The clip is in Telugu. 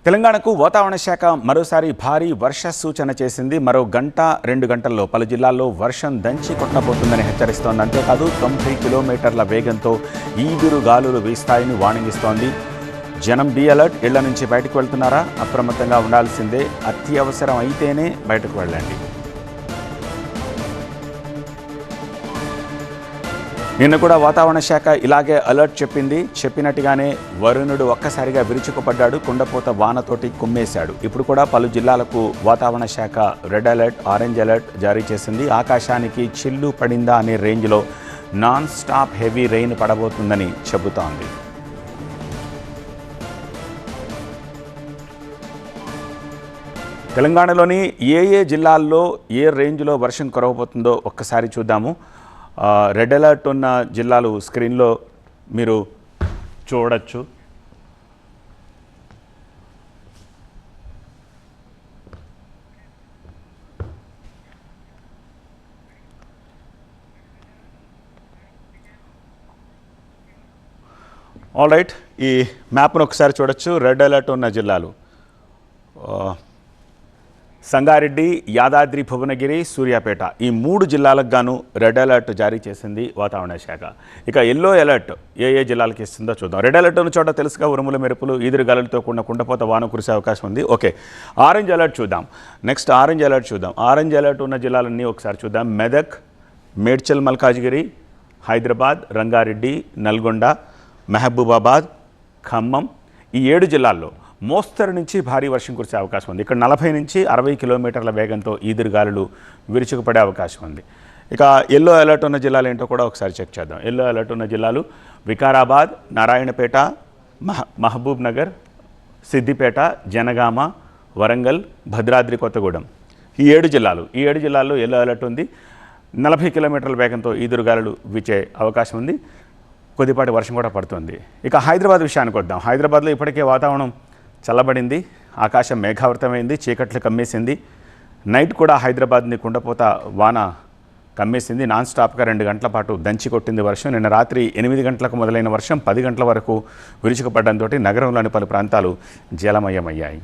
తెలంగాణకు వాతావరణ శాఖ మరోసారి భారీ వర్ష సూచన చేసింది. మరో గంట 2 గంటల్లో పలు జిల్లాల్లో వర్షం దంచి కొట్టబోతుందని హెచ్చరిస్తోంది. అంతేకాదు 90 కిలోమీటర్ల వేగంతో ఈదురు గాలులు వీస్తాయని వార్నింగ్ ఇస్తోంది. జనం బి అలర్ట్. ఇళ్ల నుంచి బయటకు వెళ్తున్నారా? అప్రమత్తంగా ఉండాల్సిందే. అత్యవసరం అయితేనే బయటకు వెళ్ళండి. నిన్న కూడా వాతావరణ శాఖ ఇలాగే అలర్ట్ చెప్పింది. చెప్పినట్టుగానే వరుణుడు ఒక్కసారిగా విరుచుకుపడ్డాడు. కుండపోత వానతోటి కుమ్మేశాడు. ఇప్పుడు కూడా పలు జిల్లాలకు వాతావరణ శాఖ రెడ్ అలర్ట్, ఆరెంజ్ అలర్ట్ జారీ చేసింది. ఆకాశానికి చిల్లు పడిందా అనే రేంజ్లో నాన్ స్టాప్ హెవీ రెయిన్ పడబోతుందని చెబుతోంది. తెలంగాణలోని ఏ జిల్లాల్లో ఏ రేంజ్లో వర్షం కురవబోతుందో ఒక్కసారి చూద్దాము. రెడ్ అలర్ట్ ఉన్న జిల్లాలు స్క్రీన్లో మీరు చూడొచ్చు. ఆల్ రైట్, ఈ మ్యాప్ను ఒకసారి చూడొచ్చు. రెడ్ అలర్ట్ ఉన్న జిల్లాలు సంగారెడ్డి, యాదాద్రి, భువనగిరి, సూర్యాపేట, ఈ 3 జిల్లాలకు గాను రెడ్ అలర్ట్ జారీ చేసింది వాతావరణ శాఖ. ఇక ఎల్లో అలర్ట్ ఏ జిల్లాలకు ఇస్తుందో చూద్దాం. రెడ్ అలర్ట్ ఉన్న చోట తెలుసుగా ఉరుముల మెరుపులు, ఈదురు గాలులతో కూడిన కుండపోత వాన కురిసే అవకాశం ఉంది. ఓకే, ఆరెంజ్ అలర్ట్ చూద్దాం. నెక్స్ట్ ఆరెంజ్ అలర్ట్ చూద్దాం. ఆరెంజ్ అలర్ట్ ఉన్న జిల్లాలన్నీ ఒకసారి చూద్దాం. మెదక్, మేడ్చల్ మల్కాజ్గిరి, హైదరాబాద్, రంగారెడ్డి, నల్గొండ, మహబూబాబాద్, ఖమ్మం, ఈ 7 జిల్లాల్లో మోస్తరు నుంచి భారీ వర్షం కురిసే అవకాశం ఉంది. ఇక్కడ 40 నుంచి 60 కిలోమీటర్ల వేగంతో ఈదురుగాలులు విరుచుకుపడే అవకాశం ఉంది. ఇక ఎల్లో అలర్ట్ ఉన్న జిల్లాలు ఏంటో కూడా ఒకసారి చెక్ చేద్దాం. ఎల్లో అలర్ట్ ఉన్న జిల్లాలు వికారాబాద్, నారాయణపేట, మహబూబ్ నగర్, సిద్దిపేట, జనగామ, వరంగల్, భద్రాద్రి కొత్తగూడెం, ఈ 7 జిల్లాల్లో ఎల్లో అలర్ట్ ఉంది. 40 కిలోమీటర్ల వేగంతో ఈదురుగాలులు వీచే అవకాశం ఉంది. కొద్దిపాటి వర్షం కూడా పడుతుంది. ఇక హైదరాబాద్ విషయానికి వద్దాం. హైదరాబాద్లో ఇప్పటికే వాతావరణం చల్లబడింది. ఆకాశం మేఘావృతమైంది, చీకట్లు కమ్మేసింది. నైట్ కూడా హైదరాబాద్ని కుండపోత వాన కమ్మేసింది. నాన్ స్టాప్గా 2 గంటల పాటు దంచి కొట్టింది వర్షం. నిన్న రాత్రి 8 గంటలకు మొదలైన వర్షం 10 గంటల వరకు విరుచుకుపడడంతో నగరంలోని పలు ప్రాంతాలు జలమయమయ్యాయి.